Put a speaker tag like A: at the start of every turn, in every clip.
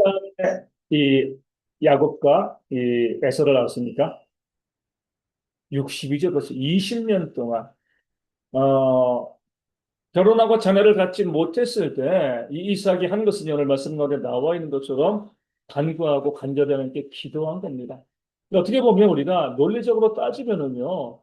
A: 다음에 이 야곱과 이 에서를 낳았습니까? 62죠. 벌써 20년 동안 어, 결혼하고 자녀를 갖지 못했을 때 이 이삭이 한 것은 오늘 말씀 가운데 나와 있는 것처럼 간구하고 간절히 하나님께 기도한 겁니다. 어떻게 보면 우리가 논리적으로 따지면은요,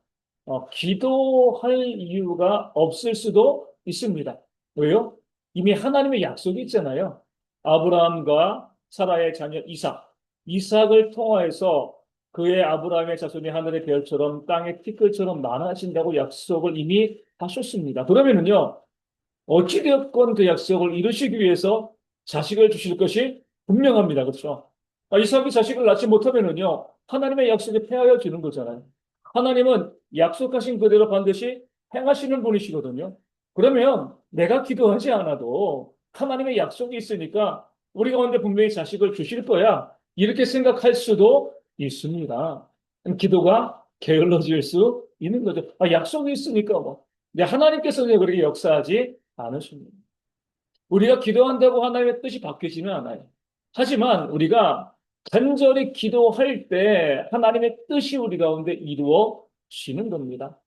A: 기도할 이유가 없을 수도 있습니다. 왜요? 이미 하나님의 약속이 있잖아요. 아브라함과 사라의 자녀 이삭, 이삭을 통하여서 그의 아브라함의 자손이 하늘의 별처럼 땅의 티끌처럼 많아진다고 약속을 이미 하셨습니다. 그러면은요, 어찌되었건 그 약속을 이루시기 위해서 자식을 주실 것이 분명합니다. 그렇죠? 이삭이 자식을 낳지 못하면은요, 하나님의 약속이 폐하여 지는 거잖아요. 하나님은 약속하신 그대로 반드시 행하시는 분이시거든요. 그러면 내가 기도하지 않아도 하나님의 약속이 있으니까 우리 가운데 분명히 자식을 주실 거야. 이렇게 생각할 수도 있습니다. 기도가 게을러질 수 있는 거죠. 약속이 있으니까 뭐. 근데 하나님께서는 그렇게 역사하지 않으십니다. 우리가 기도한다고 하나님의 뜻이 바뀌지는 않아요. 하지만 우리가 간절히 기도할 때 하나님의 뜻이 우리 가운데 이루어지는 겁니다.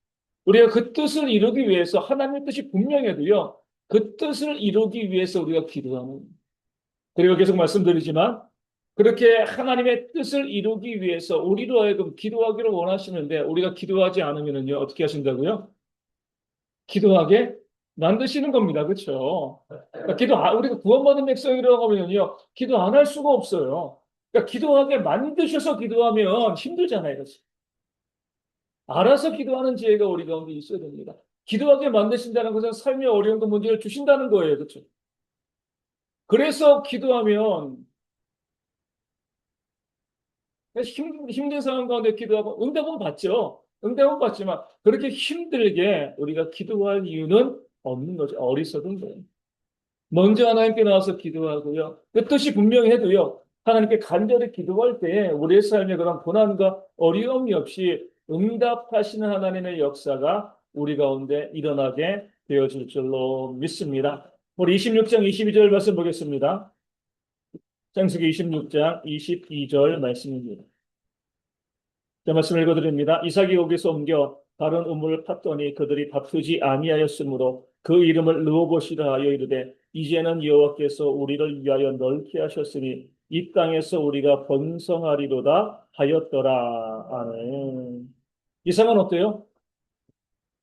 A: 우리가 그 뜻을 이루기 위해서 하나님의 뜻이 분명해도요, 그 뜻을 이루기 위해서 우리가 기도하는 겁니다. 그리고 계속 말씀드리지만 그렇게 하나님의 뜻을 이루기 위해서 우리로 하여금 기도하기를 원하시는데 우리가 기도하지 않으면요 어떻게 하신다고요? 기도하게 만드시는 겁니다. 그렇죠? 그러니까 우리가 구원받은 백성이라고 하면요. 기도 안 할 수가 없어요. 그러니까 기도하게 만드셔서 기도하면 힘들잖아요. 그렇죠? 알아서 기도하는 지혜가 우리 가운데 있어야 됩니다. 기도하게 만드신다는 것은 삶의 어려움과 문제를 주신다는 거예요. 그렇죠? 그래서 기도하면 힘든 상황 가운데 기도하고 응답은 받죠. 응답은 받지만 그렇게 힘들게 우리가 기도할 이유는 없는 거죠. 어리석은 거예요. 먼저 하나님께 나와서 기도하고요. 그 뜻이 분명해도요. 하나님께 간절히 기도할 때 우리의 삶에 그런 고난과 어려움이 없이 응답하시는 하나님의 역사가 우리 가운데 일어나게 되어질 줄로 믿습니다. 우리 26장 22절 말씀 보겠습니다. 창세기 26장 22절 말씀입니다. 제 말씀을 읽어드립니다. 이삭이 거기서 옮겨 다른 우물을 팠더니 그들이 다투지 아니하였으므로 그 이름을 르호봇이라 하여 이르되 이제는 여호와께서 우리를 위하여 넓게 하셨으니 이 땅에서 우리가 번성하리로다 하였더라. 아멘. 이삭은 어때요?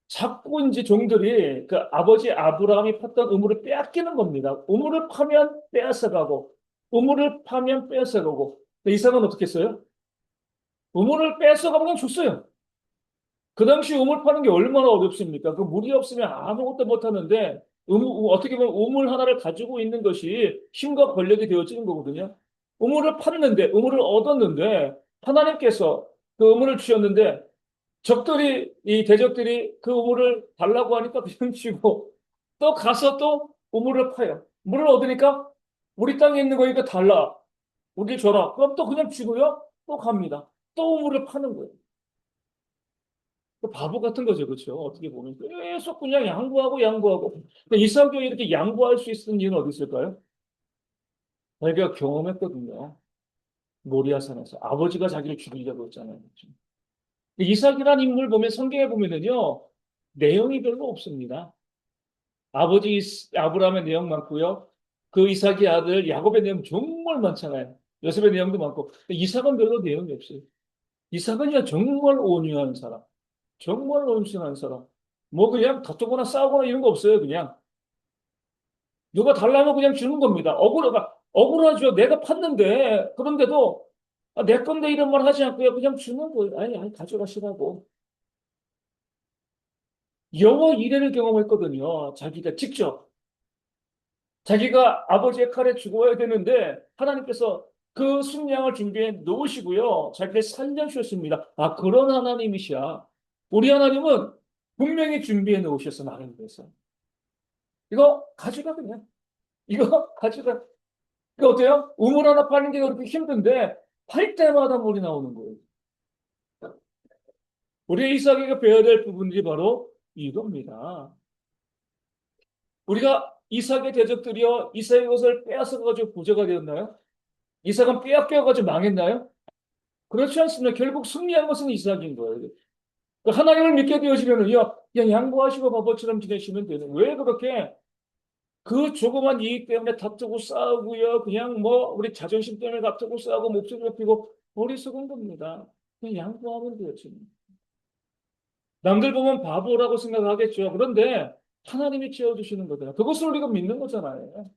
A: 자꾸 이제 종들이 그 아버지 아브라함이 팠던 우물을 빼앗기는 겁니다. 우물을 파면 빼앗아가고 우물을 파면 빼앗아가고 이삭은 어떻게 했어요? 우물을 뺏어가면 그냥 줬어요. 그 당시 우물 파는 게 얼마나 어렵습니까? 그 물이 없으면 아무것도 못 하는데 어떻게 보면 우물 하나를 가지고 있는 것이 힘과 권력이 되어지는 거거든요. 우물을 팠는데 우물을 얻었는데 하나님께서 그 우물을 주셨는데 적들이 이 대적들이 그 우물을 달라고 하니까 그냥 주고 또 가서 또 우물을 파요. 물을 얻으니까 우리 땅에 있는 거니까 달라. 우리 줘라. 그럼 또 그냥 주고요. 또 갑니다. 또 우물을 파는 거예요. 그 바보 같은 거죠, 그렇죠? 어떻게 보면 계속 그냥 양보하고 양보하고. 근데 이삭이 이렇게 양보할 수 있는 이유는 어디 있을까요? 자기가 경험했거든요. 모리아산에서 아버지가 자기를 죽이려고 했잖아요. 그렇죠? 이삭이라는 인물 보면 성경에 보면은요 내용이 별로 없습니다. 아브라함의 내용 많고요. 그 이삭의 아들 야곱의 내용 정말 많잖아요. 요셉의 내용도 많고. 근데 이삭은 별로 내용이 없어요. 이삭은 그냥 정말 온유한 사람. 정말 온순한 사람. 뭐 그냥 다투거나 싸우거나 이런 거 없어요. 그냥 누가 달라면 그냥 주는 겁니다. 억울하죠. 내가 팠는데 그런데도 내 건데 이런 말 하지 않고요. 그냥 주는 거예요. 아니 가져가시라고. 여러 이래를 경험했거든요. 자기가 직접 자기가 아버지의 칼에 죽어야 되는데 하나님께서 그 순양을 준비해 놓으시고요. 자기를 살려주셨습니다. 그런 하나님이시야. 우리 하나님은 분명히 준비해 놓으셨어 나를 위해서. 이거 가져가 그냥. 이거 가져가. 그 어때요? 우물 하나 파는 게 그렇게 힘든데 팔 때마다 물이 나오는 거예요. 우리 이삭에게 배워야 될 부분들이 바로 이겁니다. 우리가 이삭의 대적들이여 이삭의 것을 빼앗아 가지고 부자가 되었나요? 이삭은 빼앗겨가지고 망했나요? 그렇지 않습니다. 결국 승리한 것은 이삭인 거예요. 그 하나님을 믿게 되어지면은요, 그냥 양보하시고 바보처럼 지내시면 되는. 왜 그렇게 그 조그만 이익 때문에 다투고 싸우고요. 그냥 뭐 우리 자존심 때문에 다투고 싸우고 목소리 높이고 어리석은 겁니다. 그냥 양보하면 돼요, 지금. 남들 보면 바보라고 생각하겠죠. 그런데 하나님이 지어주시는 거잖아요. 그것을 우리가 믿는 거잖아요.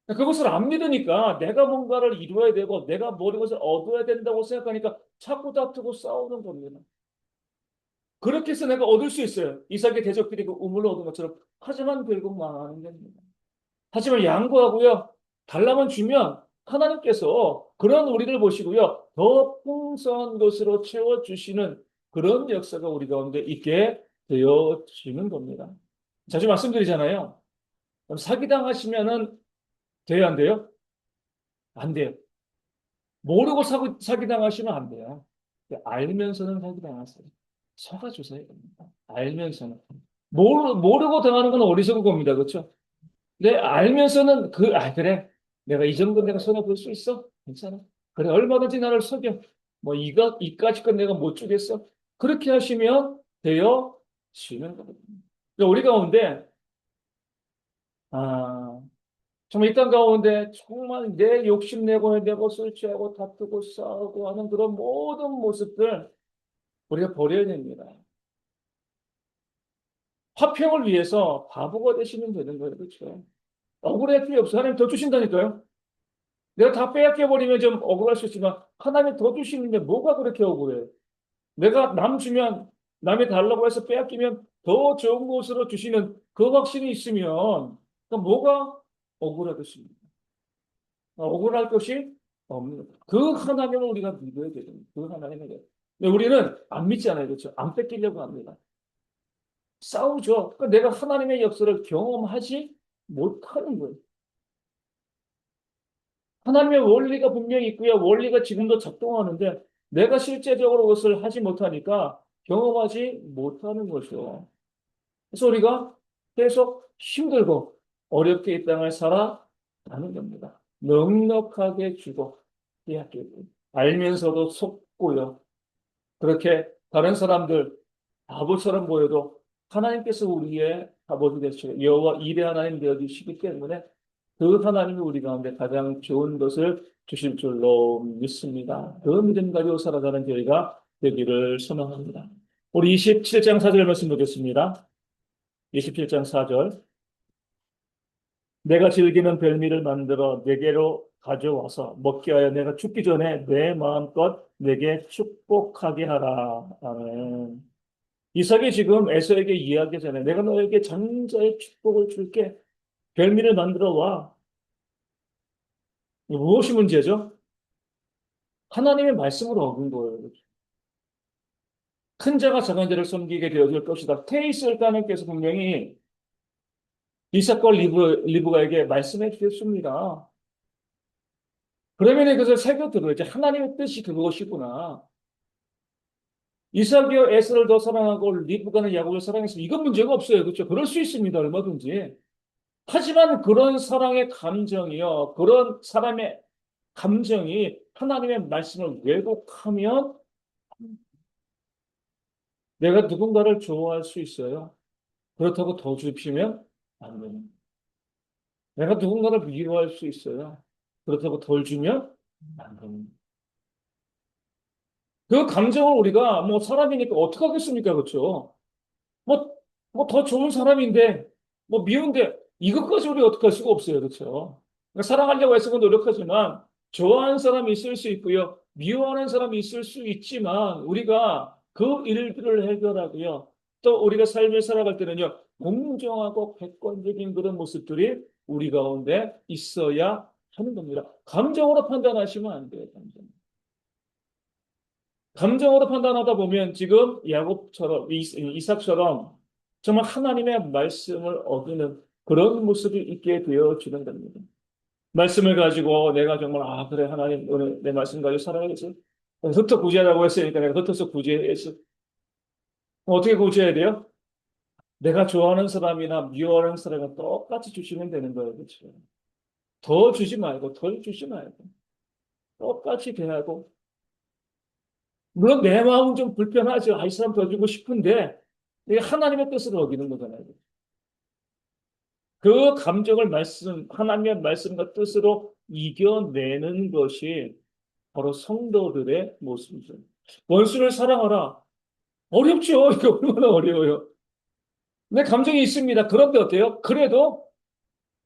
A: 그것을 안 믿으니까 내가 뭔가를 이루어야 되고 내가 무엇을 얻어야 된다고 생각하니까 자꾸 다투고 싸우는 겁니다. 그렇게 해서 내가 얻을 수 있어요. 이삭의 대적들이 그 우물을 얻은 것처럼. 하지만 결국 망하는 겁니다. 하지만 양보하고요. 달라면 주면 하나님께서 그런 우리를 보시고요. 더 풍성한 것으로 채워주시는 그런 역사가 우리 가운데 있게 되어지는 겁니다. 자주 말씀드리잖아요. 그럼 사기당하시면은 돼요, 안 돼요? 안 돼요. 모르고 사기당하시면 안 돼요. 알면서는 사기당하세요. 속아주세요. 알면서는. 모르고 당하는 건 어리석은 겁니다. 그렇죠? 네, 알면서는 그래. 내가 이 정도 내가 손해 볼 수 있어? 괜찮아. 그래, 얼마든지 나를 속여. 뭐, 이까짓 건 내가 못 주겠어. 그렇게 하시면 되어지는 거거든요. 그러니까 우리 가운데, 아, 정말 이 땅 가운데 정말 내 욕심내고 해내고 술 취하고 다투고 싸우고 하는 그런 모든 모습들 우리가 버려야 됩니다. 화평을 위해서 바보가 되시면 되는 거예요. 그렇죠? 억울할 필요 없어. 하나님 더 주신다니까요. 내가 다 빼앗겨버리면 좀 억울할 수 있지만 하나님 더 주시는데 뭐가 그렇게 억울해? 내가 남 주면 남이 달라고 해서 빼앗기면 더 좋은 곳으로 주시는 그 확신이 있으면 그럼 뭐가 억울하겠습니까? 억울할 것이 없는 거예요. 그 하나님을 우리가 믿어야 되죠. 그 하나님을. 근데 우리는 안 믿잖아요. 그렇죠? 안 뺏기려고 합니다. 싸우죠. 그러니까 내가 하나님의 역사를 경험하지 못하는 거예요. 하나님의 원리가 분명히 있고요. 원리가 지금도 작동하는데 내가 실제적으로 그것을 하지 못하니까 경험하지 못하는 거죠. 그래서 우리가 계속 힘들고 어렵게 이 땅을 살아가는 겁니다. 넉넉하게 주고 빼앗기고 알면서도 속고요. 그렇게 다른 사람들 바보처럼 보여도 하나님께서 우리의 아버지 되시고 여호와 일의 하나님 되어 주시기 때문에 그 하나님이 우리 가운데 가장 좋은 것을 주실 줄로 믿습니다. 그 믿음 가지고 살아가는 저희가 되기를 소망합니다. 우리 27장 4절 말씀 보겠습니다. 27장 4절. 내가 즐기는 별미를 만들어 내게로 가져와서 먹게 하여 내가 죽기 전에 내 마음껏 내게 축복하게 하라. 아멘. 이삭이 지금 에서에게 이야기하잖아요. 내가 너에게 장자의 축복을 줄게. 별미를 만들어 와. 무엇이 문제죠? 하나님의 말씀을 어긴 거예요. 큰 자가 작은 자를 섬기게 되어질 것이다. 테이스를 하나님께서 분명히 이삭과 리브가에게 말씀해 주셨습니다. 그러면 그것을 새겨들어야지. 하나님의 뜻이 그것이구나. 이삭이요 에서를 더 사랑하고 리브가는 야곱을 사랑했으면 이건 문제가 없어요. 그렇죠? 그럴 수 있습니다. 얼마든지. 하지만 그런 사랑의 감정이요. 그런 사람의 감정이 하나님의 말씀을 왜곡하면 내가 누군가를 좋아할 수 있어요. 그렇다고 더 줍히면 안 됩니다. 내가 누군가를 미워할 수 있어요. 그렇다고 덜 주면 안 됩니다. 그 감정을 우리가 뭐 사람이니까 어떻게 하겠습니까? 그렇죠? 뭐, 뭐 더 좋은 사람인데, 뭐 미운데, 이것까지 우리 어떻게 할 수가 없어요. 그렇죠? 그러니까 사랑하려고 애쓰고 노력하지만, 좋아하는 사람이 있을 수 있고요. 미워하는 사람이 있을 수 있지만, 우리가 그 일들을 해결하고요. 또 우리가 삶을 살아갈 때는요, 공정하고 객관적인 그런 모습들이 우리 가운데 있어야 하는 겁니다. 감정으로 판단하시면 안 돼요. 감정으로 판단하다 보면 지금 야곱처럼 이삭처럼 정말 하나님의 말씀을 어기는 그런 모습이 있게 되어지는 겁니다. 말씀을 가지고 내가 정말 그래 하나님 오늘 내 말씀 가지고 살아야지. 흩어 구제하라고 했으니까 내가 흩어서 구제했어. 어떻게 구제해야 돼요? 내가 좋아하는 사람이나 미워하는 사람이 똑같이 주시면 되는 거예요. 그렇죠? 더 주지 말고, 덜 주지 말고, 똑같이 대하고, 물론 내 마음은 좀 불편하죠. 아, 이 사람 더 주고 싶은데, 이게 하나님의 뜻을 어기는 거잖아요. 그 감정을 하나님의 말씀과 뜻으로 이겨내는 것이 바로 성도들의 모습이죠. 원수를 사랑하라. 어렵죠. 이게 얼마나 어려워요. 내 감정이 있습니다. 그런데 어때요? 그래도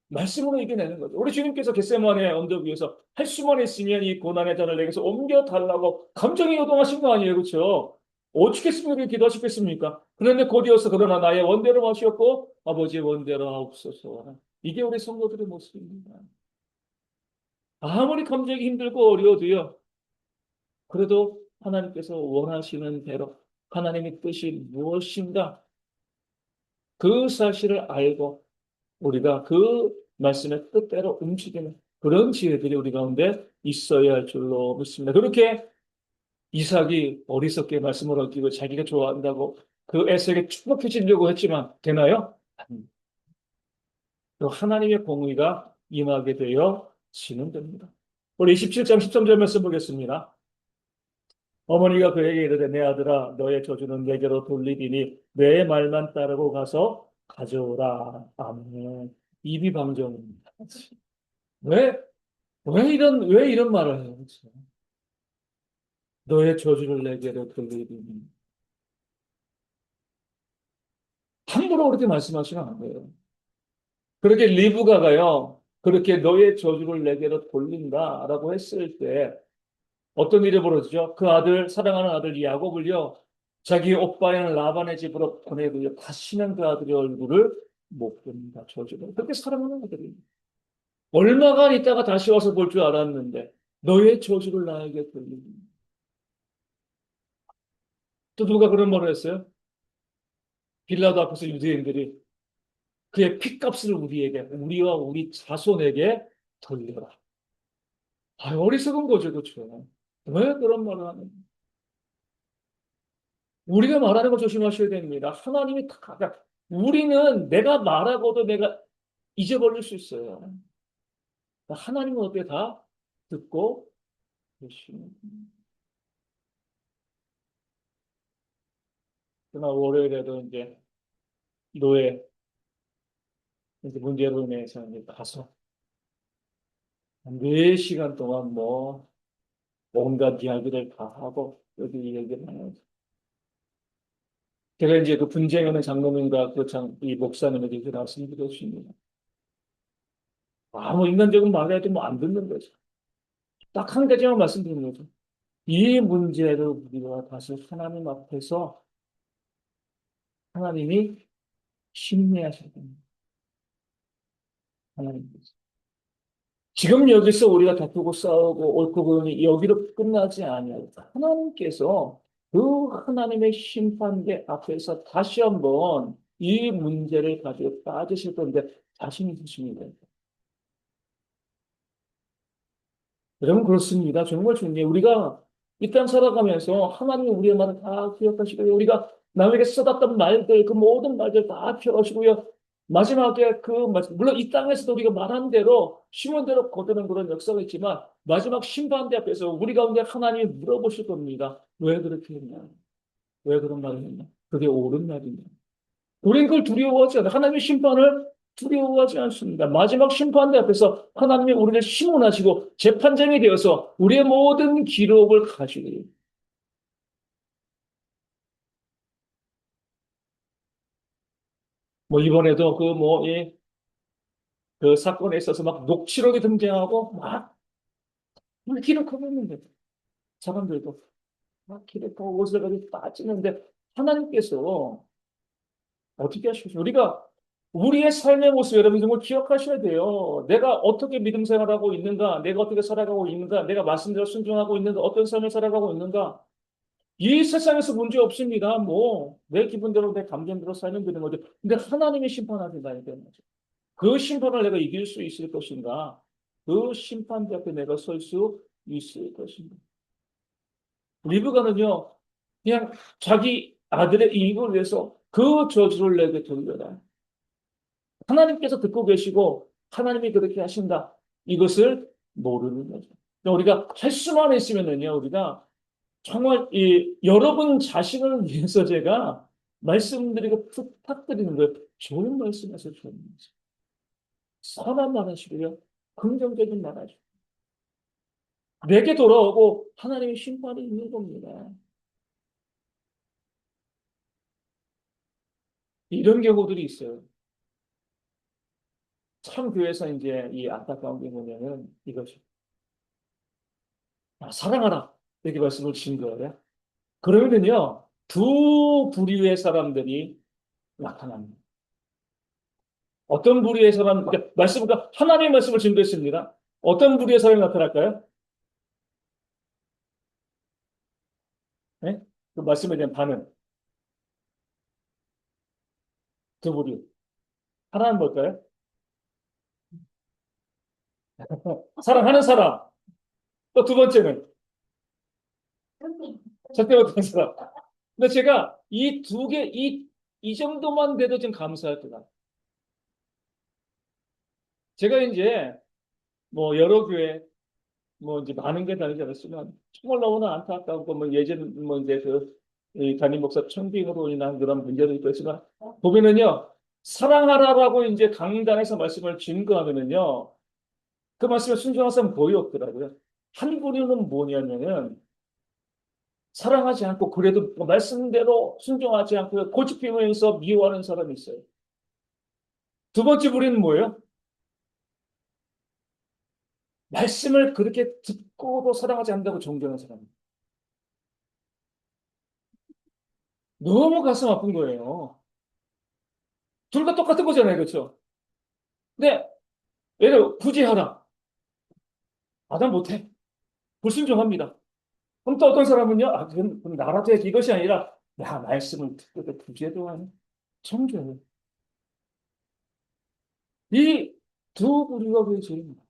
A: 말씀으로 이겨내는 거죠. 우리 주님께서 겟세마네 언덕 위에서 할 수만 있으면 이 고난의 잔을 내게서 옮겨달라고 감정이 요동하신 거 아니에요. 그렇죠? 어떻겠습니까? 기도하시겠습니까? 그런데 곧이어서 그러나 나의 원대로 마시었고 아버지의 원대로 하옵소서. 이게 우리 성도들의 모습입니다. 아무리 감정이 힘들고 어려워도요. 그래도 하나님께서 원하시는 대로 하나님의 뜻이 무엇인가 그 사실을 알고 우리가 그 말씀의 뜻대로 움직이는 그런 지혜들이 우리 가운데 있어야 할 줄로 믿습니다. 그렇게 이삭이 어리석게 말씀을 어기고 자기가 좋아한다고 그 에서에게 축복해주려고 했지만 되나요? 또 하나님의 공의가 임하게 되어 진행됩니다. 우리 27장 13절 말씀 보겠습니다. 어머니가 그에게 이르되 내 아들아 너의 저주는 내게로 돌리리니 내 말만 따르고 가서 가져오라. 아멘. 입이 방정입니다. 왜, 왜 이런 말을 해요? 그렇죠? 너의 저주를 내게로 돌리리니. 함부로 그렇게 말씀하시면 안 돼요. 그렇게 리브가가요, 그렇게 너의 저주를 내게로 돌린다라고 했을 때 어떤 일이 벌어지죠? 그 아들, 사랑하는 아들 야곱을요, 자기 오빠인 라반의 집으로 보내고요, 다시는 그 아들의 얼굴을 못 봅니다. 저주를. 그렇게 사랑하는 아들이. 얼마간 있다가 다시 와서 볼 줄 알았는데, 너의 저주를 나에게 돌리니. 또 누가 그런 말을 했어요? 빌라도 앞에서 유대인들이 그의 핏값을 우리에게, 우리와 우리 자손에게 돌려라. 아, 어리석은 거죠, 그렇죠? 왜 그런 말을 하는? 우리가 말하는 거 조심하셔야 됩니다. 하나님이 우리는 내가 말하고도 내가 잊어버릴 수 있어요. 하나님은 어떻게 다 듣고 계시는. 그러나 월요일에도 이제 노예 이제 문제로 인해서 이제 가서 4시간 동안 뭐 온갖 이야기를 다 하고 여기 얘기를 하면서 제가 이제 그 분쟁하는 장로님과 이 목사님에게 이렇게 말씀드렸습니다. 아무 인간적인 말을 해도 뭐 안 듣는 거죠. 딱 한 가지만 말씀드리는 거죠. 이 문제를 우리가 다시 하나님 앞에서 하나님이 심리하셔야 됩니다. 하나님께서. 지금 여기서 우리가 다투고 싸우고 옳고 그르니 여기로 끝나지 아니하고 하나님께서 그 하나님의 심판대 앞에서 다시 한번 이 문제를 가지고 따지실 건데 자신 있으십니다. 여러분 그렇습니다. 정말 중요해요. 우리가 이 땅 살아가면서 하나님이 우리의 말을 다 기억하시고요. 우리가 남에게 써놨던 말들, 그 모든 말들 다 기억하시고요. 마지막에 물론 이 땅에서도 우리가 말한 대로, 심은 대로 거두는 그런 역사가 있지만, 마지막 심판대 앞에서 우리 가운데 하나님이 물어보실 겁니다. 왜 그렇게 했냐? 왜 그런 말을 했냐? 그게 옳은 말이냐? 우리는 그걸 두려워하지 않아요. 하나님의 심판을 두려워하지 않습니다. 마지막 심판대 앞에서 하나님이 우리를 심문하시고 재판장이 되어서 우리의 모든 기록을 가지고 뭐 이번에도 그 사건에 있어서 막 녹취록이 등장하고 막 기록하고 있는데 사람들도 막 기록하고 옷을 가지고 빠지는데 하나님께서 어떻게 하시죠? 우리가 우리의 삶의 모습 여러분 정말 기억하셔야 돼요. 내가 어떻게 믿음 생활하고 있는가? 내가 어떻게 살아가고 있는가? 내가 말씀대로 순종하고 있는가? 어떤 삶을 살아가고 있는가? 이 세상에서 문제 없습니다. 뭐 내 기분대로 내 감정대로 살면 되는 거죠. 근데 하나님이 심판하신다는 거죠. 그 심판을 내가 이길 수 있을 것인가? 그 심판대 앞에 내가 설 수 있을 것인가? 리브가는요, 그냥 자기 아들의 이익을 위해서 그 저주를 내게 돌려라. 하나님께서 듣고 계시고 하나님이 그렇게 하신다. 이것을 모르는 거죠. 그러니까 우리가 할 수만 있으면은요, 우리가 정말 이 여러분 자신을 위해서 제가 말씀드리고 부탁드리는 거예요. 좋은 말씀에서 좋은 말씀. 선한 말 하시고요. 긍정적인 말 하시고. 내게 돌아오고 하나님의 심판이 있는 겁니다. 이런 경우들이 있어요. 참 교회에서 이제 이 안타까운 게 뭐냐면 이거죠. 아, 사랑하라. 이렇게 말씀을 주신 거예요. 그러면은요, 두 부류의 사람들이 나타납니다. 어떤 부류의 사람, 그러니까 말씀과 하나님의 말씀을 증거했습니다. 어떤 부류의 사람이 나타날까요? 네? 그 말씀에 대한 반응. 두 부류. 하나는 뭘까요? 사랑하는 사람. 또 두 번째는 절대 못하는 사람. 근데 제가 이 두 개, 이 정도만 돼도 좀 감사할 것 같아요. 제가 이제 뭐 여러 교회, 뭐 이제 많은 게 다르지 않았지만 정말 너무나 안타깝고 뭐 예전 뭐 이제 이 담임 목사 청빙으로 인한 그런 문제도 있고 했지만 보면은요 사랑하라라고 이제 강단에서 말씀을 증거하면은요 그 말씀에 순종한 사람 거의 없더라고요. 한 부류는 뭐냐면은 사랑하지 않고 그래도 그 말씀대로 순종하지 않고 고집 피우면서 미워하는 사람이 있어요. 두 번째 부류는 뭐예요? 말씀을 그렇게 듣고도 사랑하지 않는다고 정죄하는 사람. 너무 가슴 아픈 거예요. 둘 다 똑같은 거잖아요. 그렇죠? 근데 예를 들어 굳이 하라. 아담 못해. 불순종합니다. 그럼 또 어떤 사람은요. 아, 그럼 나라도 해야지. 이것이 아니라 야, 말씀을 듣고도 구제도 하는 정죄예요. 이 두 부류가 왜 제일 많아요?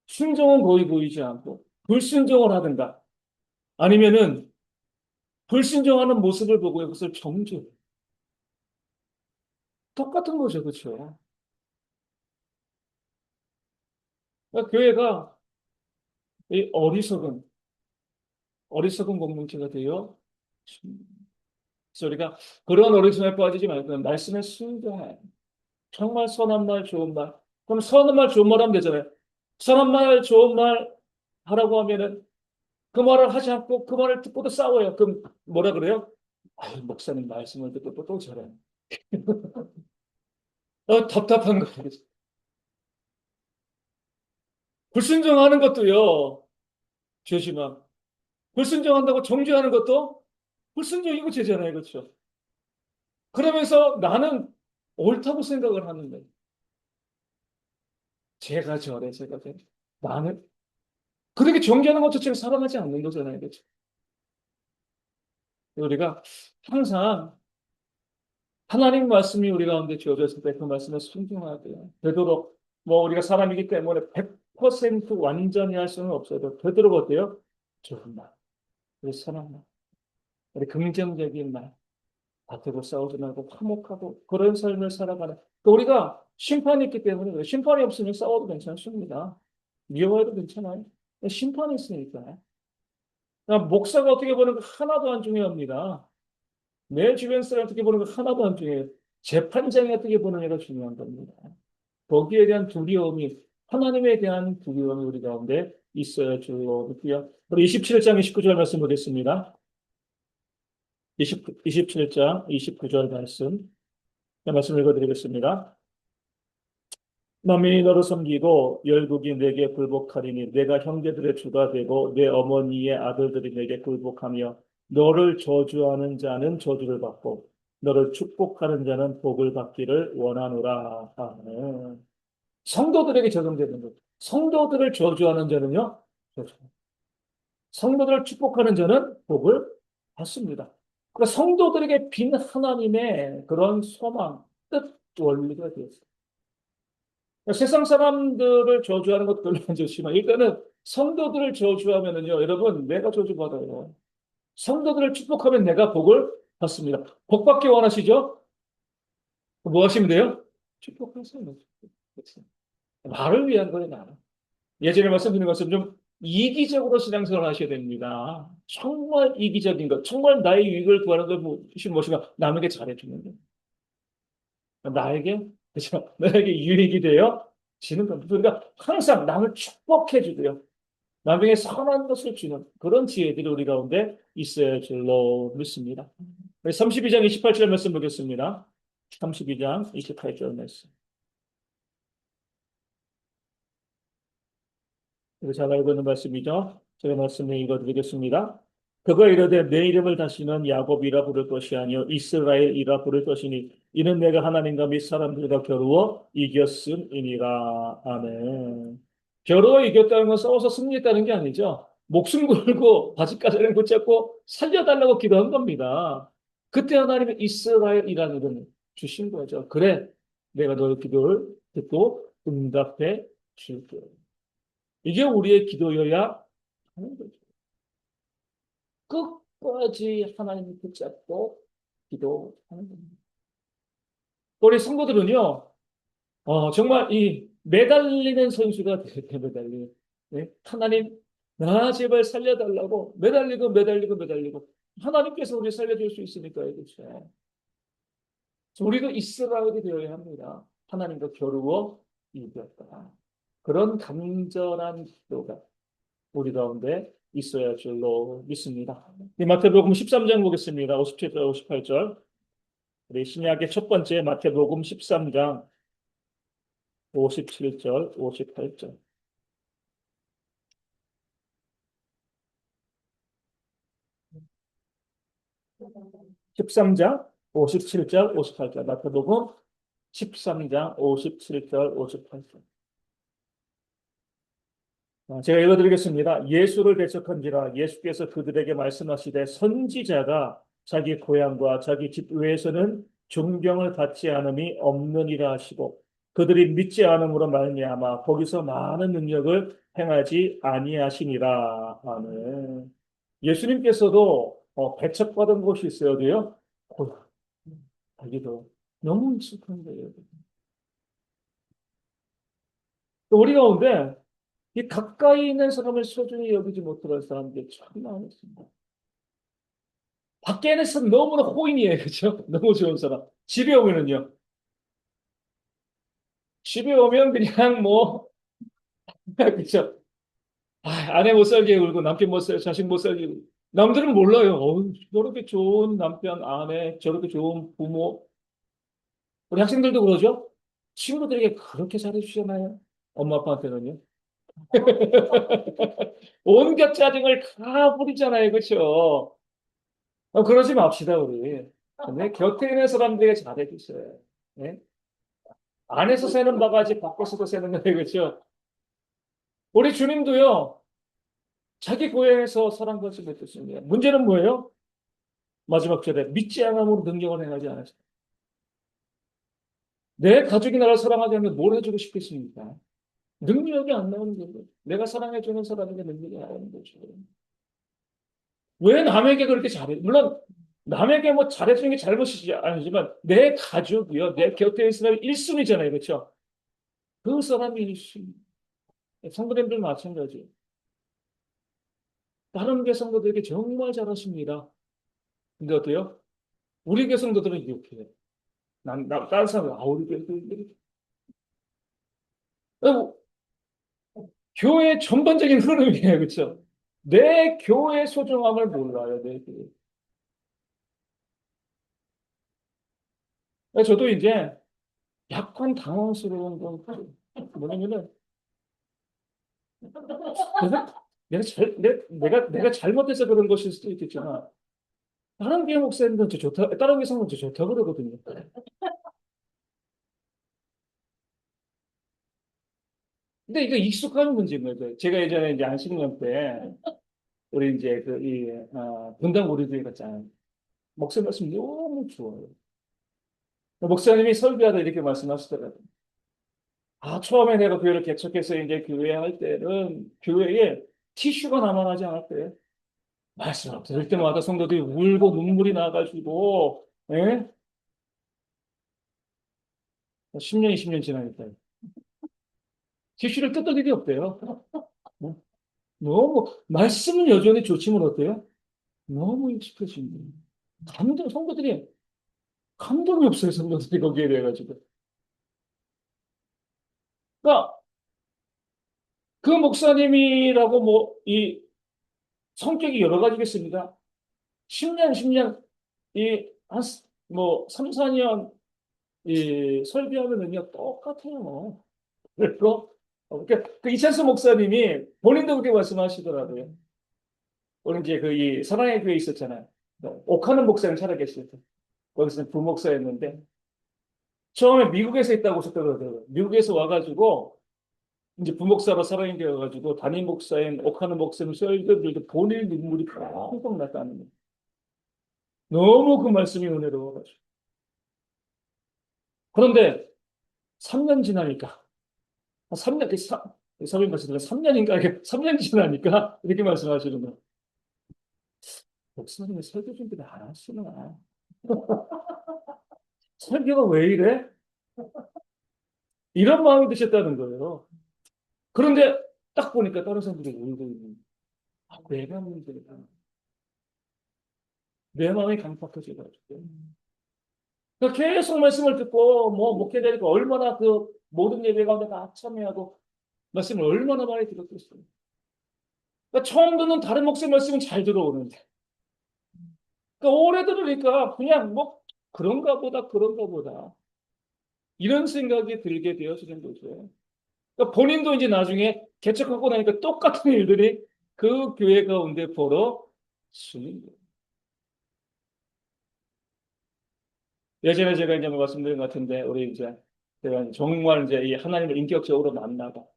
A: 순종은 거의 보이지 않고 불순종을 하든가 아니면은 불순종하는 모습을 보고 이것을 정죄해요. 똑같은 거죠. 그렇죠? 그러니까 교회가 이 어리석은 공동체가 되어 그래서 우리가 그런 어리석음에 빠지지 말고 말씀에 순종해. 정말 선한 말, 좋은 말. 그럼 선한 말, 좋은 말 하면 되잖아요. 선한 말, 좋은 말 하라고 하면은 그 말을 하지 않고 그 말을 듣고도 싸워요. 그럼 뭐라 그래요? 아유, 목사님 말씀을 듣고 또 저래. 답답한 거예요. 불순종하는 것도요, 죄지만 불순종한다고 정죄하는 것도 불순종이고 죄잖아요. 그렇죠? 그러면서 나는 옳다고 생각을 하는데 제가 저래, 제가 저래. 나는 그렇게 정죄하는 것 자체가 사랑하지 않는 거잖아요. 그렇죠? 우리가 항상 하나님 말씀이 우리 가운데 주어졌을 때 그 말씀에 순종해야 돼요. 되도록 뭐 우리가 사람이기 때문에 100% 완전히 할 수는 없어도 되도록 어때요? 좋은 말, 우리 선한 말, 우리 긍정적인 말, 다투고 싸우지 말고 화목하고 그런 삶을 살아가는. 또 우리가 심판이 있기 때문에 그래요. 심판이 없으면 싸워도 괜찮습니다. 미워해도 괜찮아요. 심판이 있으니까. 그러니까 목사가 어떻게 보는 거 하나도 안 중요합니다. 내 주변 사람 어떻게 보는 거 하나도 안 중요해요. 재판장이 어떻게 보느냐가 중요한 겁니다. 거기에 대한 두려움이 하나님에 대한 두려움이 우리 가운데 있어야 주고요. 우리 27장 29절 말씀 보겠습니다. 27장 29절 말씀. 말씀 읽어드리겠습니다. 만민이 너를 섬기고 열국이 내게 굴복하리니 내가 형제들의 주가 되고 내 어머니의 아들들이 내게 굴복하며 너를 저주하는 자는 저주를 받고 너를 축복하는 자는 복을 받기를 원하노라 하는 성도들에게 적용되는 것. 성도들을 저주하는 자는요, 저주. 성도들을 축복하는 자는 복을 받습니다. 그러니까 성도들에게 빈 하나님의 그런 소망, 뜻, 원리가 되었어요. 세상 사람들을 저주하는 것도 별로 안 좋지만 일단은 성도들을 저주하면은요, 여러분 내가 저주받아요. 성도들을 축복하면 내가 복을 받습니다. 복 받기 원하시죠? 뭐 하시면 돼요? 축복하세요. 그렇죠. 나를 위한 거예요, 나를. 예전에 말씀드린 것처럼 좀 이기적으로 신앙생활을 하셔야 됩니다. 정말 이기적인 것, 정말 나의 유익을 구하는 것이 무엇인가? 남에게 잘해주는 것. 나에게, 그렇죠? 나에게 유익이 되어 지는 겁니다. 우리가 항상 남을 축복해 주고요. 남에게 선한 것을 주는 그런 지혜들이 우리 가운데 있어야 줄로 믿습니다. 32장 28절 말씀 보겠습니다. 32장 28절 말씀. 이거 잘 알고 있는 말씀이죠. 제가 말씀을 읽어드리겠습니다. 그가 이르되 내 이름을 다시는 야곱이라 부를 것이 아니요 이스라엘이라 부를 것이니 이는 내가 하나님과 및 사람들과 겨루어 이겼음이니라. 아멘. 겨루어 이겼다는 건 싸워서 승리했다는 게 아니죠. 목숨 걸고 바지가랑이 붙잡고 살려달라고 기도한 겁니다. 그때 하나님이 이스라엘이라는 이름을 주신 거죠. 그래, 내가 너의 기도를 듣고 응답해 줄게. 이게 우리의 기도여야 하는 거죠. 끝까지 하나님을 붙잡고 기도하는 겁니다. 우리 성도들은요, 정말 이 매달리는 선수가 매달리는. 네? 하나님, 나 제발 살려달라고 매달리고 매달리고 매달리고 하나님께서 우리 살려줄 수 있으니까요, 그렇죠? 우리도 이스라엘이 되어야 합니다. 하나님과 겨루어 이겼다. 그런 간절한 기도가 우리 가운데 있어야 할 줄로 믿습니다. 마태복음 13장 보겠습니다. 57절, 58절. 우리 신약의 첫 번째 마태복음 13장 57절, 58절. 13장 57절, 58절. 마태복음 13장 57절, 58절. 제가 읽어드리겠습니다. 예수를 대적한지라 예수께서 그들에게 말씀하시되 선지자가 자기 고향과 자기 집 외에서는 존경을 받지 않음이 없느니라 하시고 그들이 믿지 않음으로 말미암아 거기서 많은 능력을 행하지 아니하시니라. 아멘. 예수님께서도 배척받은 곳이 있어야 돼요. 고향. 자기도 너무 익숙한 거예요. 또 우리 가운데 이 가까이 있는 사람을 소중히 여기지 못할 사람들이 참 많습니다. 밖에 있는 사람 너무나 호인이에요. 그죠? 너무 좋은 사람. 집에 오면은요. 집에 오면 그냥 뭐, 그죠? 아내 못 살게 울고 남편 못 살, 자식 못 살게 울고. 남들은 몰라요. 저렇게 좋은 남편, 아내, 저렇게 좋은 부모. 우리 학생들도 그러죠? 친구들에게 그렇게 잘해주잖아요. 엄마 아빠한테는요. 온갖 짜증을 다 부리잖아요. 그렇죠? 그러지 맙시다, 우리. 근데 곁에 있는 사람들에게 잘해주세요. 네? 안에서 새는 바가지 밖에서도 새는 거예요. 그렇죠? 우리 주님도요, 자기 고향에서 사랑받지 못했습니다. 문제는 뭐예요? 마지막 절에 믿지 않음으로 능력을 행하지 않았어요. 내 가족이 나를 사랑하지 않으면 뭘 해주고 싶겠습니까? 능력이 안 나오는 거예요. 내가 사랑해주는 사람에게 능력이 안 나오는 거죠. 왜 남에게 그렇게 잘해? 물론 남에게 뭐 잘해주는 게 잘못이지 아니지만 내 가족이요, 내 곁에 있는 사람이 1순위잖아요. 그렇죠? 그 사람이 1순위. 성도님들 마찬가지. 다른 교회 성도들에게 정말 잘하십니다. 근데 어때요? 우리 교회 성도들은 이렇게 해요. 다른 사람은, 우리 교회들이. 어, 교회 전반적인 흐름이에요. 그렇죠? 내 교회 소중함을 몰라요. 내 교회. 저도 이제 약간 당황스러운 건 뭐냐면은, 내가 잘못해서 그런 것일 수도 있겠지만, 다른 교회 목사님들은 저 좋다, 다른 교회 성도는 저 좋다 그러거든요. 근데 이거 익숙한 문제인 거죠. 제가 예전에 이제 안식년 때, 우리 이제 분당 우리교회 갔잖아요. 목사님 말씀 너무 좋아요. 목사님이 설교하다 이렇게 말씀하시더라고요. 처음에 내가 교회를 개척해서 이제 교회 할 때는 교회에 티슈가 남아나지 않았대요. 말씀 들을 때마다 성도들이 울고 눈물이 나가지고, 예? 10년, 20년 지나니까. 티슈를 뜯을 일이 없대요. 너무, 말씀은 여전히 좋지만 어때요? 너무 익숙해진 거예요. 성도들이, 감동이 없어요, 성도들이 거기에 대해가지고. 그러니까, 그 목사님이라고 뭐, 이 성격이 여러 가지겠습니다. 10년, 뭐, 3, 4년, 설교하면은요, 똑같아요. 그리고, 그 이찬수 목사님이 본인도 그렇게 말씀하시더라고요. 오늘 이제 이 사랑의 교회 있었잖아요. 옥하는 목사님 살아계실 때. 거기서 부목사였는데, 처음에 미국에서 있다고 하셨더라고요. 미국에서 와가지고, 이제 부목사로 사랑이 되어가지고, 담임 목사인 옥하는 목사님 설교들도 본인 눈물이 펑펑 났다는 거예요. 너무 그 말씀이 은혜로워가지고. 그런데 3년 지나니까, 3년, 사모님 말씀드린 3년인가, 3년 지나니까, 이렇게 말씀하시는 거예요. 목사님이 설교 준비를 안 하시나? 설교가 왜 이래? 이런 마음이 드셨다는 거예요. 그런데 딱 보니까 다른 사람들이 울고 있는, 내가 문제다. 내 마음이 강팍해져가지고. 그러니까 계속 말씀을 듣고, 뭐, 목회자니까 얼마나 그 모든 예배 가운데 다 참여하고, 말씀을 얼마나 많이 들었겠어요. 그러니까 처음 듣는 다른 목사님 말씀은 잘 들어오는데, 그러니까 오래 들으니까 그냥 뭐, 그런가 보다. 이런 생각이 들게 되어지는 거죠. 그러니까 본인도 이제 나중에 개척하고 나니까 똑같은 일들이 그 교회 가운데 벌어지는 거예요. 예전에 제가 이제 뭐 말씀드린 것 같은데, 우리 이제 제가 정말 이제 이 하나님을 인격적으로 만나고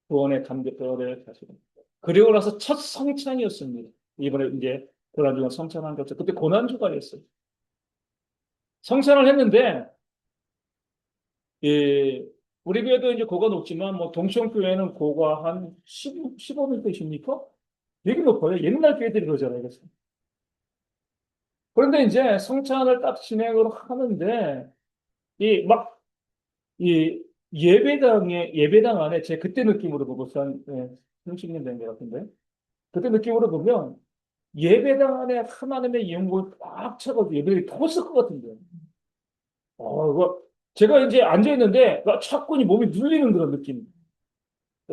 A: 구원의 감격을 가지고 그리고 나서 첫 성찬이었습니다. 이번에 이제 고난주간 성찬한 것죠. 그때 고난주간이었어요. 성찬을 했는데 이 우리 교회도 이제 고가 높지만 뭐 동천교회는 고가 한 15m십니까? 되게 높아요. 옛날 교회들이 그러잖아요. 그래서. 그런데 이제 성찬을 딱 진행을 하는데 이 막 이 예배당 안에 제 그때 느낌으로 보고 한 30년 된 것 같은데 그때 느낌으로 보면 예배당 안에 하나님의 영광이 꽉 차가지고 예배를 터졌을 것 같은데. 그거 제가 이제 앉아 있는데 차분히 몸이 눌리는 그런 느낌.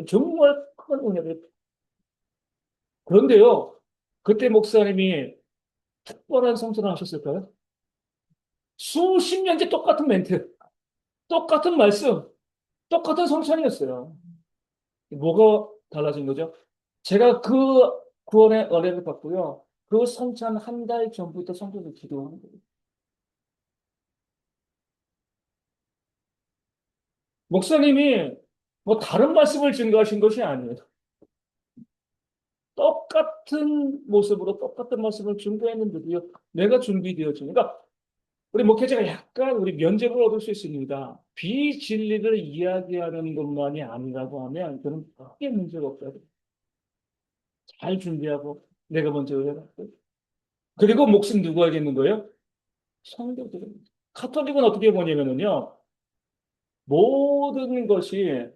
A: 정말 큰 은혜를. 그런데요, 그때 목사님이 특별한 성천을 하셨을까요? 수십 년째 똑같은 멘트, 똑같은 말씀, 똑같은 성찬이었어요. 뭐가 달라진 거죠? 제가 그 구원의 은혜를 받고요. 그 성찬 한 달 전부터 성도들 기도하는 거예요. 목사님이 뭐 다른 말씀을 증거하신 것이 아니에요. 똑같은 모습으로 똑같은 말씀을 증거했는데도요. 내가 준비되었죠. 그러니까 우리 목회자가 약간 우리 면접을 얻을 수 있습니다. 비진리를 이야기하는 것만이 아니라고 하면 저는 크게 문제가 없다고. 잘 준비하고 내가 먼저 해봤고 그리고 목숨 누구 하겠는 거예요? 성도들은. 카톨릭은 어떻게 보냐면요. 모든 것이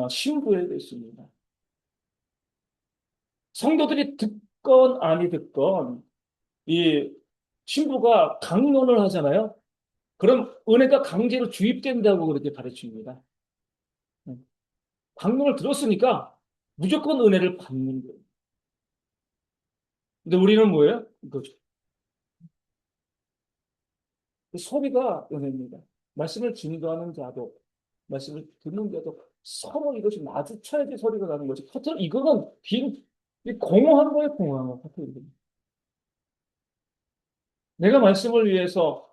A: 신부에 있습니다. 성도들이 듣건 아니 듣건 이 신부가 강론을 하잖아요. 그럼 은혜가 강제로 주입된다고 그렇게 가르칩니다. 강론을 들었으니까 무조건 은혜를 받는 거예요. 근데 우리는 뭐예요? 이거죠. 소리가 은혜입니다. 말씀을 증거하는 자도, 말씀을 듣는 자도 서로 이것이 마주쳐야지 소리가 나는 거지. 이거는 공허한 거예요, 공허한 거. 내가 말씀을 위해서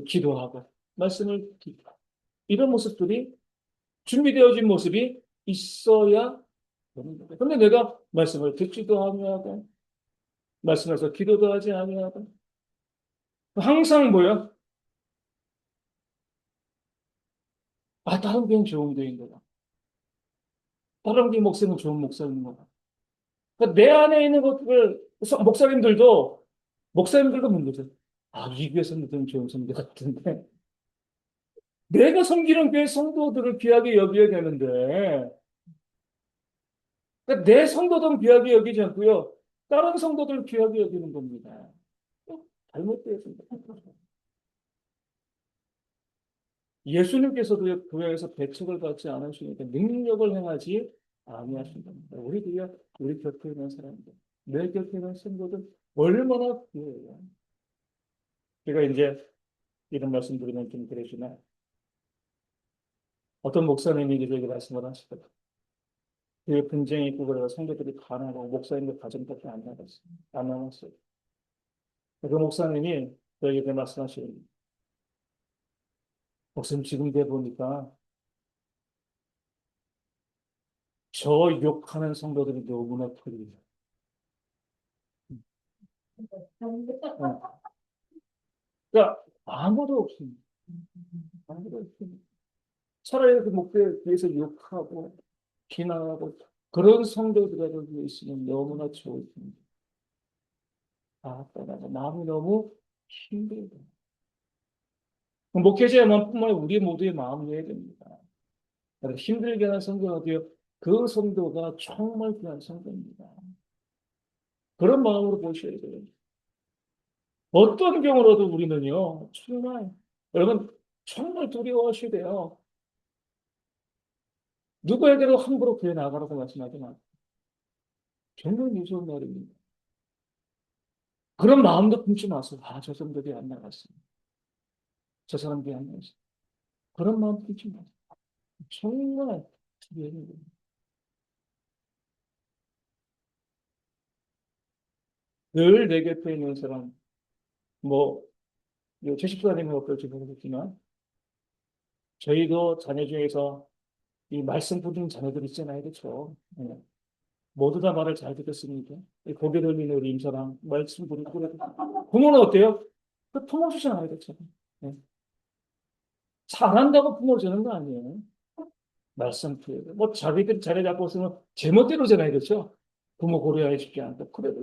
A: 기도하고, 이런 모습들이 준비되어진 모습이 있어야 되는 거예요. 근데 내가 말씀을 듣지도 아니하고, 말씀에서 기도도 하지 아니하고, 항상 뭐야? 다른 교회는 좋은 교회인 거다. 다른 교회 목사님은 좋은 목사님인 거다. 그러니까 내 안에 있는 것들을, 목사님들도 묻는 거죠. 이 교회에서는 좀 좋은 성도 같은데. 내가 섬기는 교회 성도들을 귀하게 여겨야 되는데, 그러니까 내 성도들은 귀하게 여기지 않고요. 다른 성도들 귀하게 여기는 겁니다. 잘못되어 있습니다. 예수님께서도 교회에서 배척을 받지 않으시니까 능력을 행하지 아니하신다. 우리도요, 우리 곁에 있는 사람들, 내 곁에 있는 성도들 얼마나 귀해요. 제가 이제 이런 말씀 드리면 좀 그러시나 어떤 목사님이 저에게 말씀을 하시거든요. 교회 분쟁이 있고 그래서 성도들이 가난하고 목사님들 가정밖에 안 나갔어요. 안 남았어요. 그 목사님이 저에게 말씀하시는 목사님 지금 돼 보니까 저 욕하는 성도들이 너무나 풀리요. 그러니까 아무도 없습니다. 아무도 없습니다. 차라리 그 목표에 대해서 욕하고 비난하고 그런 성도들이라도 있으면 너무나 좋습니다. 아, 떠나고 마음이 너무 힘들다. 목회자만 뿐만 아니라 우리 모두의 마음이어야 됩니다. 힘들게 하는 성도가 어디요? 그 성도가 정말 귀한 성도입니다. 그런 마음으로 보셔야 돼요. 어떤 경우라도 우리는요, 정말, 여러분, 정말 두려워하셔야 돼요. 누구에게도 함부로 교회 나가라고 말씀하지 마세요. 정말 무서운 말입니다. 그런 마음도 품지 마세요. 아, 저 사람들이 안 나갔어요. 저 사람들이 안 나갔어요. 그런 마음 품지 마세요. 정말 늘내 곁에 있는 사람, 뭐, 최십사님은 어떨지 모르겠지만, 저희도 자녀 중에서 이 말씀 부르는 자녀들 있잖아요. 그렇죠? 네. 모두 다 말을 잘 듣겠습니까? 고개 돌리는 우리 임사랑 말씀 부르는 부모는 어때요? 그 부모 주잖아요. 그렇죠? 네. 잘한다고 부모 주는 거 아니에요. 말씀 표현. 뭐 자기들 자리 잡고 있으면 제멋대로잖아요. 그렇죠? 부모 고려해 주지 않고. 그래도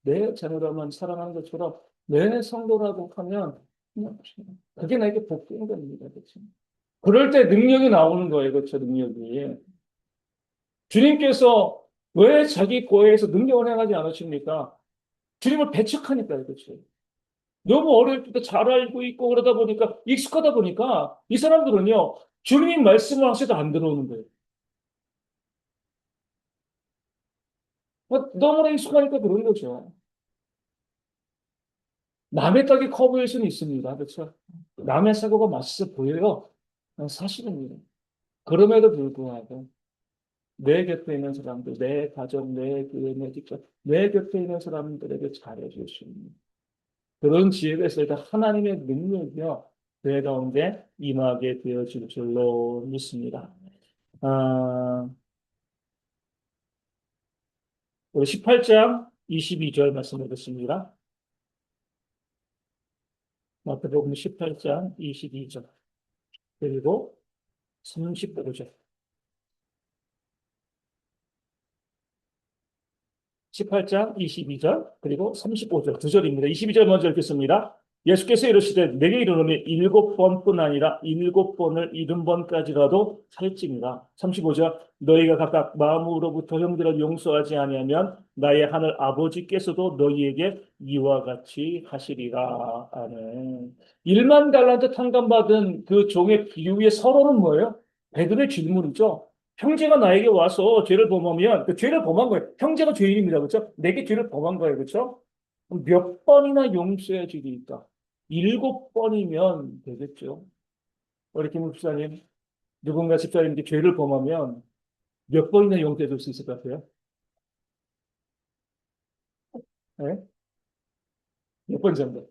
A: 내 자녀라면 사랑하는 것처럼 내 성도라고 하면 그냥 그게 나에게 복된 겁니다. 그렇죠? 그럴 때 능력이 나오는 거예요. 그렇죠? 능력이. 주님께서 왜 자기 교회에서 능력을 행하지 않으십니까? 주님을 배척하니까요. 그렇죠? 너무 어릴 때부터 잘 알고 있고 그러다 보니까 익숙하다 보니까 이 사람들은요. 주님이 말씀을 하셔도 안 들어오는 거예요. 너무나 익숙하니까 그런 거죠. 남의 떡이 커 보일 수는 있습니다. 그렇죠? 남의 사고가 맛있어 보여요. 사실입니다. 그럼에도 불구하고 내 곁에 있는 사람들, 내 가족, 내 교회, 내 직장, 내 곁에 있는 사람들에게 잘해줄 수 있는 그런 지혜가 있을 때 하나님의 능력이요. 그 가운데 임하게 되어질 줄로 믿습니다. 아, 우리 18장 22절 말씀 드렸습니다. 마태복음 18장 22절 그리고 35절 18장 22절 그리고 35절 두 절입니다. 22절 먼저 읽겠습니다. 예수께서 이르시되 내게 이르노니 일곱 번뿐 아니라 일곱 번을 일흔 번까지라도 살찌니라. 35절 너희가 각각 마음으로부터 형제를 용서하지 아니하면 나의 하늘 아버지께서도 너희에게 이와 같이 하시리라. 아멘. 1만 달란트 탕감받은 그 종의 비유의 서론은 뭐예요? 베드로의 질문이죠. 형제가 나에게 와서 죄를 범하면 그 죄를 범한 거예요. 형제가 죄인입니다. 그렇죠? 내게 죄를 범한 거예요. 그렇죠? 그럼 몇 번이나 용서해 주리까? 7번이면 되겠죠. 우리 김 목사님, 누군가 집사님께 죄를 범하면 몇 번이나 용서해 줄 수 있을 것 같아요? 네? 몇 번 정도?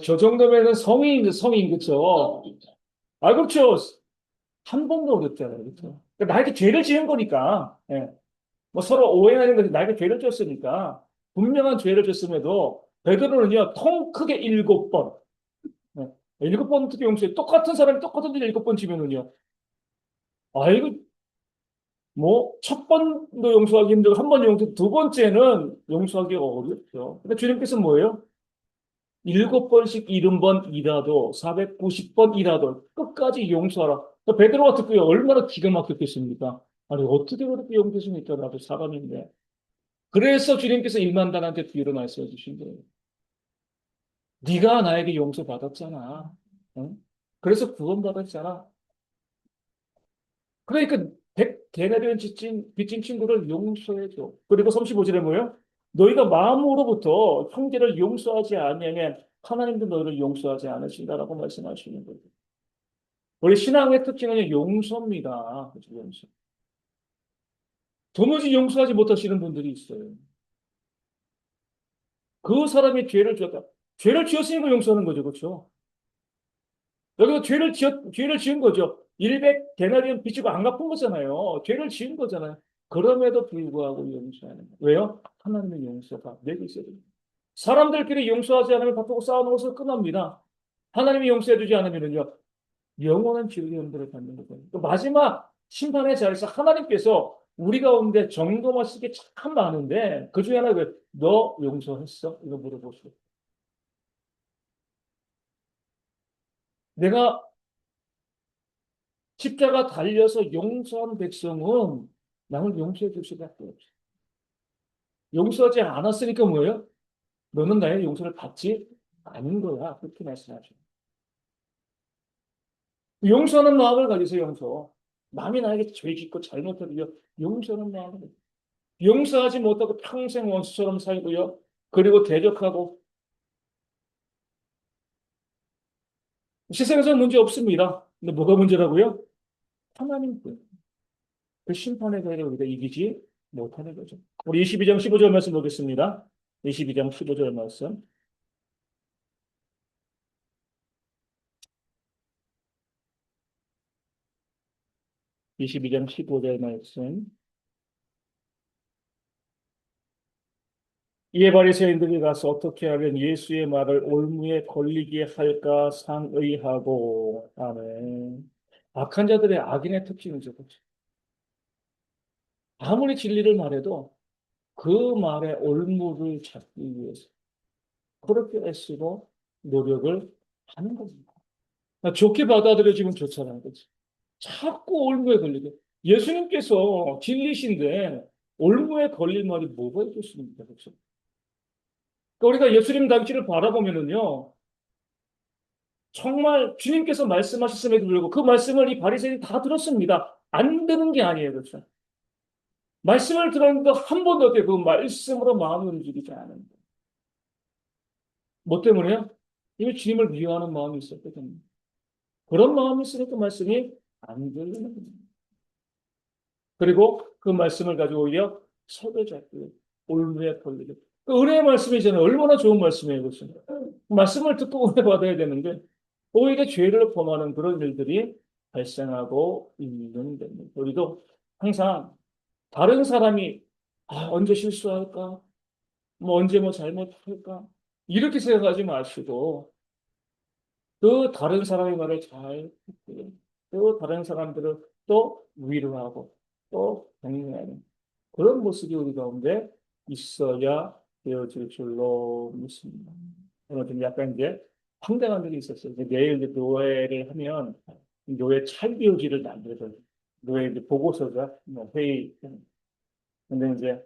A: 저 정도면은 성인, 그렇죠? 아, 그렇죠. 한 번도 어렵잖아요. 그렇죠? 그러니까 나에게 죄를 지은 거니까. 예. 뭐 서로 오해하는 것이 나에게 죄를 졌으니까 분명한 죄를 졌음에도 베드로는요 통 크게 7번, 네. 7번 어떻게 용서해? 똑같은 사람이 똑같은 일 7번 지면은요. 아 이거 뭐 첫 번도 용서하기 힘들고 한 번 용서, 두 번째는 용서하기 어렵죠. 근데 주님께서 뭐예요? 7번씩 70번이라도 490번이라도 끝까지 용서하라. 그러니까 베드로가 듣고요 얼마나 기가 막혔겠습니까? 아니, 어떻게 그렇게 용서할 수 있더라. 나도 사람인데. 그래서 주님께서 1만 달한테 비유를 말씀해 주신 거예요. 네가 나에게 용서받았잖아. 응? 그래서 구원받았잖아. 그러니까 100데나리온 빚진 친구를 용서해줘. 그리고 35절에 뭐예요? 너희가 마음으로부터 형제를 용서하지 아니하면 하나님도 너희를 용서하지 않으신다라고 말씀하시는 거예요. 우리 신앙의 특징은 용서입니다. 그죠? 용서. 도무지 용서하지 못하시는 분들이 있어요. 그 사람이 죄를 지었다. 죄를 지었으니까 용서하는 거죠. 그렇죠? 여기서 죄를 지은 거죠. 100데나리온 빚지고 안 갚은 거잖아요. 죄를 지은 거잖아요. 그럼에도 불구하고 용서하는 거예요. 왜요? 하나님의 용서가 내게 있어야 됩니다. 사람들끼리 용서하지 않으면 다투고 싸우는 것을 끝납니다. 하나님이 용서해주지 않으면요, 영원한 지옥의 연대를 받는 거예요. 또 마지막 심판의 자리에서 하나님께서 우리 가운데 정도마실 게 참 많은데 그 중에 하나가 너 용서했어? 이거 물어보시고. 내가 십자가 달려서 용서한 백성은 나를 용서해 줄 수밖에 없어. 용서하지 않았으니까 뭐예요? 너는 나의 용서를 받지 않은 거야. 그렇게 말씀하죠. 용서하는 마음을 가지세요, 용서. 남이 나에게 죄 짓고 잘못해도요, 용서하는 마음을. 용서하지 못하고 평생 원수처럼 살고요, 그리고 대적하고, 세상에서는 문제 없습니다. 근데 뭐가 문제라고요? 하나님 그 심판의 자리에 우리가 이기지 못하는 거죠. 우리 22장 15절 말씀 보겠습니다. 22장 15절 말씀. 22장 15절 말씀. 이에 바리새인들이 가서 어떻게 하면 예수의 말을 올무에 걸리게 할까 상의하고. 아멘. 악한 자들의 악인의 특징이죠. 그렇죠? 아무리 진리를 말해도 그 말에 올무를 찾기 위해서 그렇게 애쓰고 노력을 하는 겁니다. 좋게 받아들여지면 좋잖아요. 그렇지? 자꾸 올무에 걸리게. 예수님께서 진리신데 올무에 걸릴 말이 뭐가 있겠습니까? 그렇죠? 그러니까 우리가 예수님 당시를 바라보면은요, 정말 주님께서 말씀하셨음에도 불구하고 그 말씀을 이 바리새인이 다 들었습니다. 안 듣는 게 아니에요, 그렇죠? 말씀을 들었는데 한 번도 어떻게 그 말씀으로 마음을 움직이지 않은 거예요. 뭐 때문에요? 이미 주님을 미워하는 마음이 있었거든요. 그런 마음이 있으니까 말씀이 안 들리는 거예요. 그리고 그 말씀을 가지고 오히려 서로 잡고 올무에 걸리게. 그 은혜의 말씀이잖아요. 얼마나 좋은 말씀이에요, 그렇죠? 말씀을 듣고 은혜 받아야 되는데 오히려 죄를 범하는 그런 일들이 발생하고 있는 겁니다. 우리도 항상 다른 사람이 언제 실수할까? 뭐 언제 뭐 잘못할까? 이렇게 생각하지 마시고 그 다른 사람의 말을 잘 듣고 또 다른 사람들을 또 위로하고 또 격려하는 그런 모습이 우리 가운데 있어야 되어질 줄로 믿습니다. 오늘 좀 약간 이제 황당한 일이 있었어요. 이제 내일 이제 노회를 하면 노회 찰비우지를 만들어서 노회 이제 보고서가 뭐 회의. 근데 이제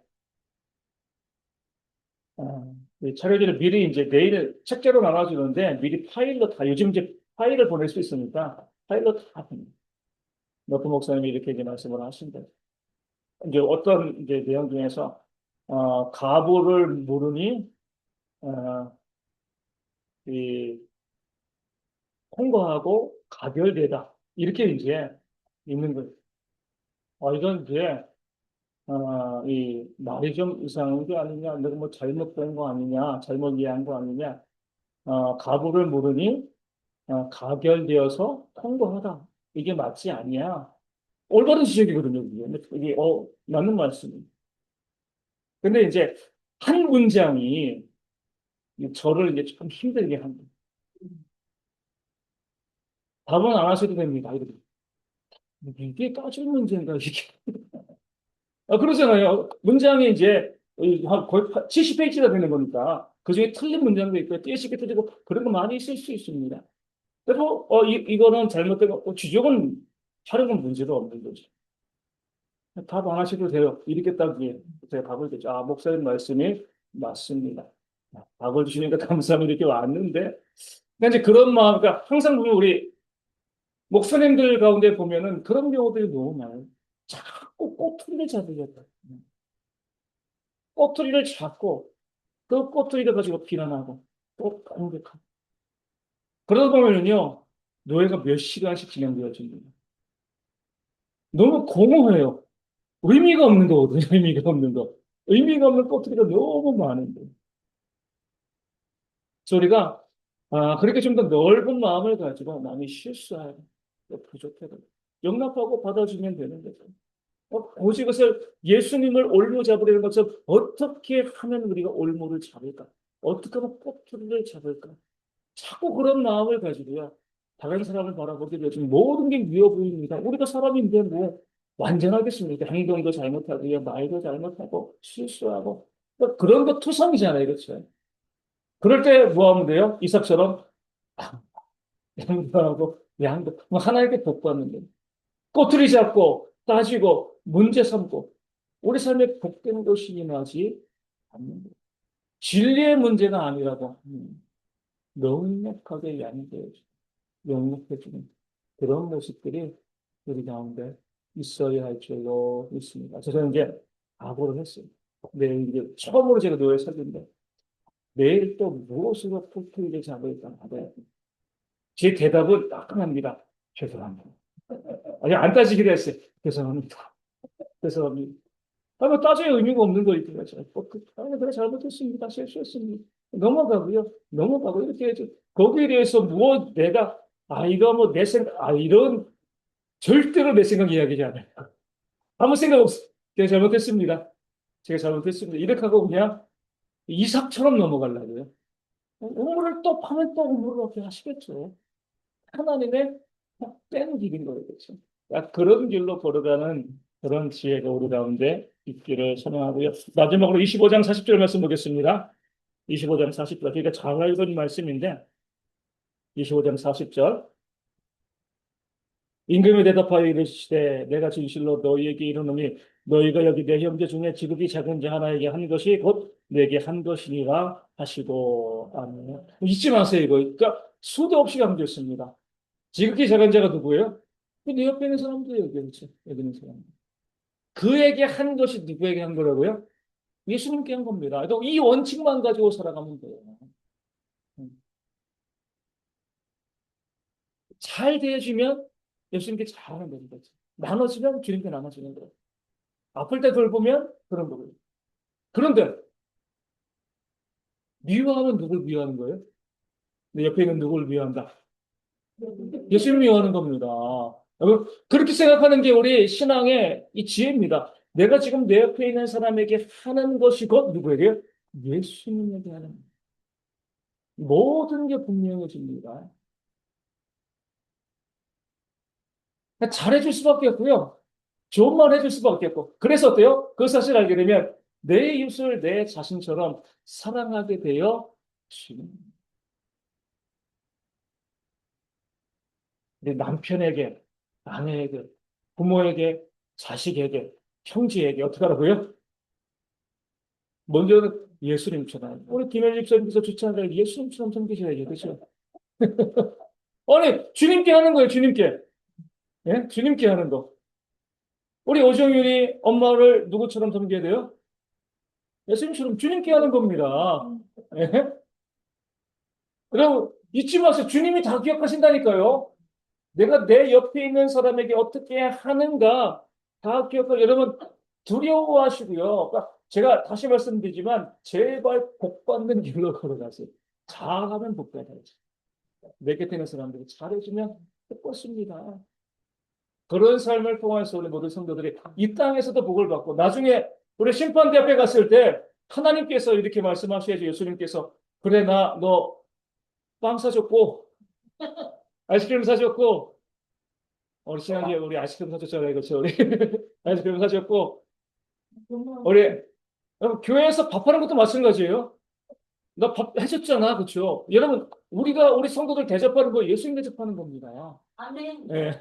A: 이 자료들을 미리 이제 내일 책자로 나눠주는데 미리 파일로 다 요즘 이제 파일을 보낼 수 있으니까 파일로 다 보냅니다. 너프 목사님이 이렇게 이제 말씀을 하신다. 이제 어떤 이제 내용 중에서 가부를 모르니 어, 이 통과하고 가결되다 이렇게 이제 있는 거예요. 이건 이제 이 말이 좀 이상한 게 아니냐, 내가 뭐 잘못된 거 아니냐, 잘못 이해한 거 아니냐, 가부를 모르니 가결되어서 통과하다. 이게 맞지 아니야. 올바른 지적이거든요. 이게 맞는 말씀이. 근데 이제 한 문장이 저를 이제 좀 힘들게 한 거예요. 답은 안 하셔도 됩니다. 이게 따질 문제인가, 이게. 그러잖아요. 문장이 이제 거의 70페이지가 되는 거니까 그중에 틀린 문장도 있고 띄어쓰기 틀리고 그런 거 많이 있을 수 있습니다. 그래서 이거는 잘못된 거, 지적은 하는 건 문제도 없는 거죠. 답 안 하셔도 돼요. 이렇게 딱 제가 답을 드죠. 아, 목사님 말씀이 맞습니다. 답을 주시니까 감사합니다. 이렇게 왔는데, 그러니까 이제 그런 마음, 그러니까 항상 보면 우리 목사님들 가운데 보면은 그런 경우들이 너무 많아요. 자꾸 꼬투리를 잡으려고. 꼬투리를 잡고, 그 꼬투리를 가지고 비난하고, 또 공격하고. 그러다 보면요, 노예가 몇 시간씩 진행되어집니다. 너무 공허해요. 의미가 없는 거거든요, 의미가 없는 거. 의미가 없는 꼬투리가 너무 많은데. 우리가 그렇게 좀 더 넓은 마음을 가지고 남이 실수하고 부족해도 용납하고 받아주면 되는 거죠. 오직 그것을 예수님을 올무 잡으려는 것을 어떻게 하면 우리가 올무를 잡을까? 어떻게 하면 꼬투리를 잡을까? 자꾸 그런 마음을 가지고요. 다른 사람을 바라보게 되죠. 모든 게 미워 보입니다. 우리가 사람인데 뭐 완전하겠습니까? 행동도 잘못하고요. 말도 잘못하고 실수하고 그런 거 투성이잖아요. 그렇죠? 그럴 때 뭐 하면 돼요? 이삭처럼 양보하고 양보. 뭐 하나님께 복받는 거. 꼬투리 잡고 따지고 문제 삼고 우리 삶에 복되는 것이 임하지 않는 거. 진리의 문제가 아니라고 넉넉하게 양보해 주고 영육해 주는 그런 모습들이 우리 가운데 있어야 할 줄로 믿습니다. 저는 이제 각오를 했어요. 내일 이제 처음으로 제가 노예 살인데 내일 또 무엇으로 꼬투리를 잡을까 하되 제 대답은 따끔합니다. 죄송합니다. 아니, 안 따지기로 했어요. 죄송합니다. 죄송합니다. 뭐 따져야 의미가 없는 거니까요. 그래, 잘못했습니다. 실수했습니다. 넘어가고요. 넘어가고, 이렇게 해서, 거기에 대해서 무엇, 내가, 이거 뭐 내 생각, 이런, 절대로 내 생각 이야기지 않아요. 아무 생각 없어요. 제가 잘못했습니다. 제가 잘못했습니다. 이렇게 하고 그냥 이삭처럼 넘어가려고요. 우물을 또 파면 또 우물을 어떻게 하시겠죠. 하나님의 뺀 길인 거겠죠. 그런 길로 걸어가는 그런 지혜가 우리 가운데 있기를 소망하고요. 마지막으로 25장 40절 말씀 보겠습니다. 25장 40절. 그러니까 잘 알던 말씀인데 25장 40절. 임금이 대답하여 이르시되 내가 진실로 너희에게 이르노니 너희가 여기 내 형제 중에 지극히 작은 자 하나에게 한 것이 곧 내게 한 것이니라 하시고 아멘. 잊지 마세요 이거. 그러니까 수도 없이 강조했습니다. 지극히 작은 자가 누구예요? 내 옆에 있는 사람들이에요, 여기 있는 사람. 그에게 한 것이 누구에게 한 거라고요? 예수님께 한 겁니다. 이 원칙만 가지고 살아가면 돼요. 잘 대해주면 예수님께 잘하는 겁니다. 나눠주면 주님께 나눠주는 거예요. 아플 때 돌보면 그런 거고요. 그런데 미워하면 누굴 미워하는 거예요? 내 옆에 있는 누굴 미워한다? 예수님을 미워하는 겁니다. 여러분, 그렇게 생각하는 게 우리 신앙의 이 지혜입니다. 내가 지금 내 옆에 있는 사람에게 하는 것이 곧 누구에게? 예수님에게 하는 모든 게 분명해집니다. 그러니까 잘해줄 수밖에 없고요. 좋은 말 해줄 수밖에 없고. 그래서 어때요? 그 사실을 알게 되면 내 이웃을 내 자신처럼 사랑하게 되어 지금 내 남편에게, 아내에게, 부모에게, 자식에게, 형제에게 어떻게 하라고요? 먼저는 예수님처럼. 우리 김현일 집사님께서 추천한 예수님처럼 섬기셔야죠. 그렇죠? 아니, 주님께 하는 거예요, 주님께. 예? 주님께 하는 거. 우리 오정윤이 엄마를 누구처럼 섬겨야 돼요? 예수님처럼 주님께 하는 겁니다. 예? 그럼 잊지 마세요. 주님이 다 기억하신다니까요. 내가 내 옆에 있는 사람에게 어떻게 하는가 다 기억하고 여러분 두려워하시고요. 그러니까 제가 다시 말씀드리지만 제발 복 받는 길로 걸어가세요. 잘하면 복 받아야지. 내 곁에 있는 사람들이 잘해주면 복 받습니다. 그런 삶을 통해서 우리 모든 성도들이 이 땅에서도 복을 받고 나중에 우리 심판대 앞에 갔을 때 하나님께서 이렇게 말씀하셔야지 예수님께서 그래 나 너 빵 사줬고 아이스크림 사줬고 우리 신앙에 우리 아이스크림 사줬잖아요. 그렇죠? 우리 아이스크림 사줬고 우리 교회에서 밥하는 것도 마찬가지예요. 나 밥 해줬잖아. 그렇죠? 여러분 우리 성도들 대접하는 거 예수님 대접하는 겁니다. 아멘. 예.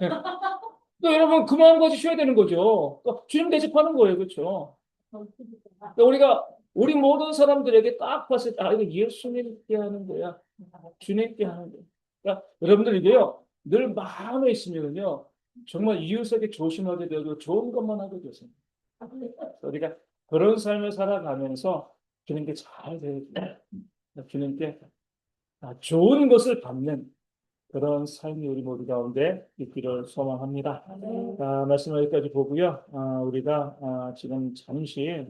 A: 또 여러분 그 마음 가지셔야 되는 거죠. 또 주님 대접하는 거예요, 그렇죠? 그러니까 우리 모든 사람들에게 딱 봤을 때, 아, 이거 예수님께 하는 거야. 주님께 하는 거야. 그러니까 여러분들 이게요, 늘 마음에 있으면요, 정말 이웃에게 조심하게 되고 좋은 것만 하게 되세요. 우리가 그런 삶을 살아가면서 주님께 잘 주님께 좋은 것을 받는 그런 삶이 우리 모두 가운데 있기를 소망합니다. 말씀 여기까지 보고요. 우리가 지금 잠시